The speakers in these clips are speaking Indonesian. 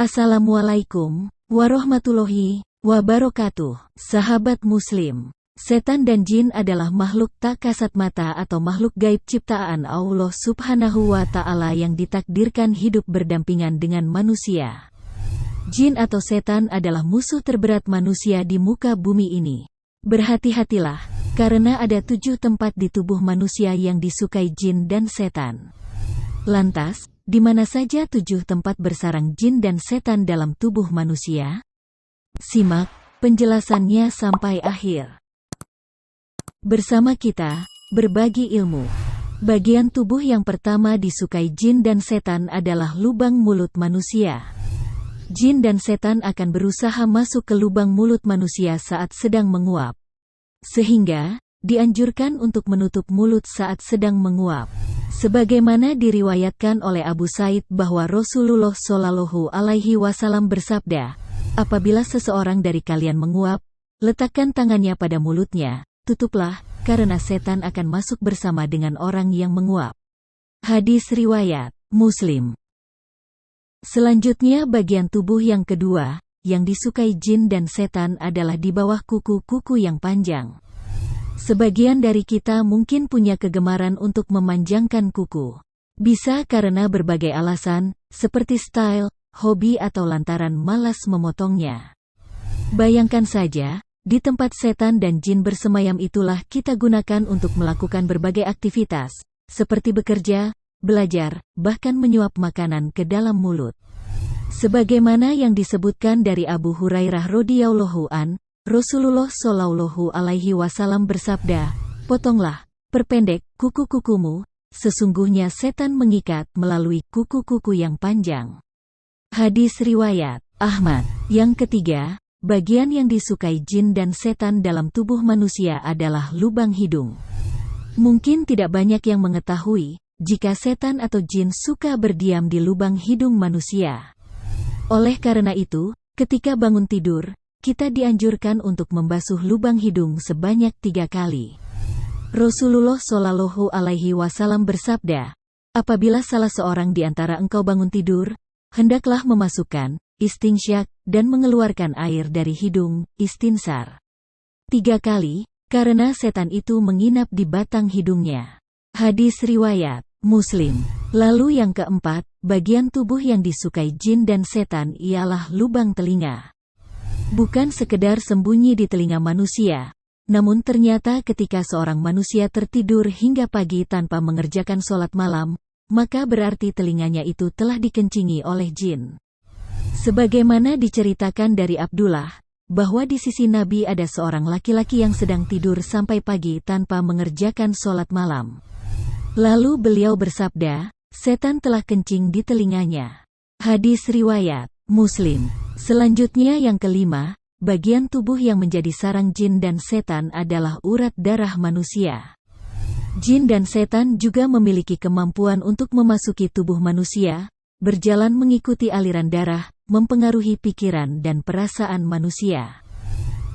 Assalamualaikum warahmatullahi wabarakatuh. Sahabat Muslim, setan dan jin adalah makhluk tak kasat mata atau makhluk gaib ciptaan Allah Subhanahu wa Ta'ala yang ditakdirkan hidup berdampingan dengan manusia. Jin atau setan adalah musuh terberat manusia di muka bumi ini. Berhati-hatilah, karena ada 7 tempat di tubuh manusia yang disukai jin dan setan. Lantas, di mana saja 7 tempat bersarang jin dan setan dalam tubuh manusia? Simak penjelasannya sampai akhir. Bersama kita, berbagi ilmu. Bagian tubuh yang pertama disukai jin dan setan adalah lubang mulut manusia. Jin dan setan akan berusaha masuk ke lubang mulut manusia saat sedang menguap. Sehingga, dianjurkan untuk menutup mulut saat sedang menguap. Sebagaimana diriwayatkan oleh Abu Said bahwa Rasulullah Shallallahu Alaihi Wasallam bersabda, apabila seseorang dari kalian menguap, letakkan tangannya pada mulutnya, tutuplah, karena setan akan masuk bersama dengan orang yang menguap. Hadis riwayat Muslim. Selanjutnya bagian tubuh yang kedua, yang disukai jin dan setan adalah di bawah kuku-kuku yang panjang. Sebagian dari kita mungkin punya kegemaran untuk memanjangkan kuku. Bisa karena berbagai alasan, seperti style, hobi atau lantaran malas memotongnya. Bayangkan saja, di tempat setan dan jin bersemayam itulah kita gunakan untuk melakukan berbagai aktivitas, seperti bekerja, belajar, bahkan menyuap makanan ke dalam mulut. Sebagaimana yang disebutkan dari Abu Hurairah radhiyallahu an, Rasulullah Shallallahu Alaihi Wasallam bersabda, potonglah, perpendek kuku-kukumu, sesungguhnya setan mengikat melalui kuku-kuku yang panjang. Hadis riwayat Ahmad. Yang ketiga, bagian yang disukai jin dan setan dalam tubuh manusia adalah lubang hidung. Mungkin tidak banyak yang mengetahui, jika setan atau jin suka berdiam di lubang hidung manusia. Oleh karena itu, ketika bangun tidur, kita dianjurkan untuk membasuh lubang hidung sebanyak 3 kali. Rasulullah Shallallahu Alaihi Wasallam bersabda, apabila salah seorang di antara engkau bangun tidur, hendaklah memasukkan istinsyak dan mengeluarkan air dari hidung, istinsar 3 kali, karena setan itu menginap di batang hidungnya. Hadis riwayat Muslim. Lalu yang keempat, bagian tubuh yang disukai jin dan setan ialah lubang telinga. Bukan sekedar sembunyi di telinga manusia, namun ternyata ketika seorang manusia tertidur hingga pagi tanpa mengerjakan sholat malam, maka berarti telinganya itu telah dikencingi oleh jin. Sebagaimana diceritakan dari Abdullah, bahwa di sisi Nabi ada seorang laki-laki yang sedang tidur sampai pagi tanpa mengerjakan sholat malam. Lalu beliau bersabda, setan telah kencing di telinganya. Hadis riwayat Muslim. Selanjutnya yang kelima, bagian tubuh yang menjadi sarang jin dan setan adalah urat darah manusia. Jin dan setan juga memiliki kemampuan untuk memasuki tubuh manusia, berjalan mengikuti aliran darah, mempengaruhi pikiran dan perasaan manusia.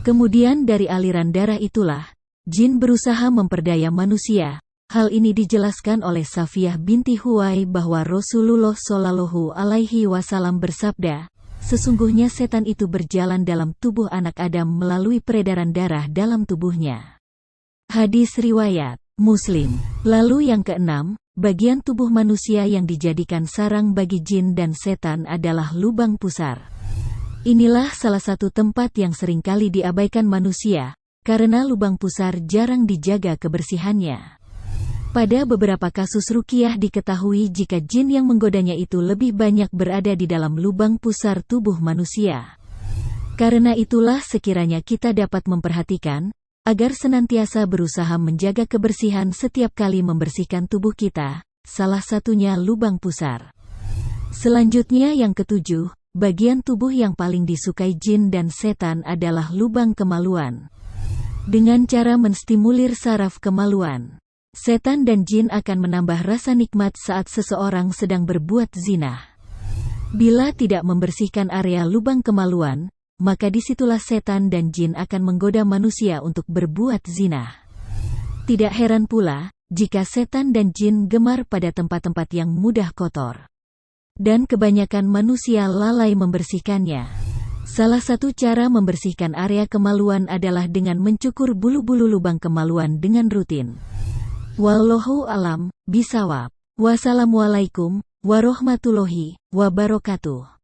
Kemudian dari aliran darah itulah, jin berusaha memperdaya manusia. Hal ini dijelaskan oleh Safiyah binti Huwai bahwa Rasulullah Shallallahu Alaihi Wasallam bersabda, sesungguhnya setan itu berjalan dalam tubuh anak Adam melalui peredaran darah dalam tubuhnya. Hadis riwayat Muslim. Lalu yang keenam, bagian tubuh manusia yang dijadikan sarang bagi jin dan setan adalah lubang pusar. Inilah salah satu tempat yang seringkali diabaikan manusia, karena lubang pusar jarang dijaga kebersihannya. Pada beberapa kasus ruqyah diketahui jika jin yang menggodanya itu lebih banyak berada di dalam lubang pusar tubuh manusia. Karena itulah sekiranya kita dapat memperhatikan, agar senantiasa berusaha menjaga kebersihan setiap kali membersihkan tubuh kita, salah satunya lubang pusar. Selanjutnya yang ketujuh, bagian tubuh yang paling disukai jin dan setan adalah lubang kemaluan. Dengan cara menstimulir saraf kemaluan, setan dan jin akan menambah rasa nikmat saat seseorang sedang berbuat zina. Bila tidak membersihkan area lubang kemaluan, maka disitulah setan dan jin akan menggoda manusia untuk berbuat zina. Tidak heran pula, jika setan dan jin gemar pada tempat-tempat yang mudah kotor. Dan kebanyakan manusia lalai membersihkannya. Salah satu cara membersihkan area kemaluan adalah dengan mencukur bulu-bulu lubang kemaluan dengan rutin. Wallahu alam, bisawab. Wassalamualaikum warahmatullahi wabarakatuh.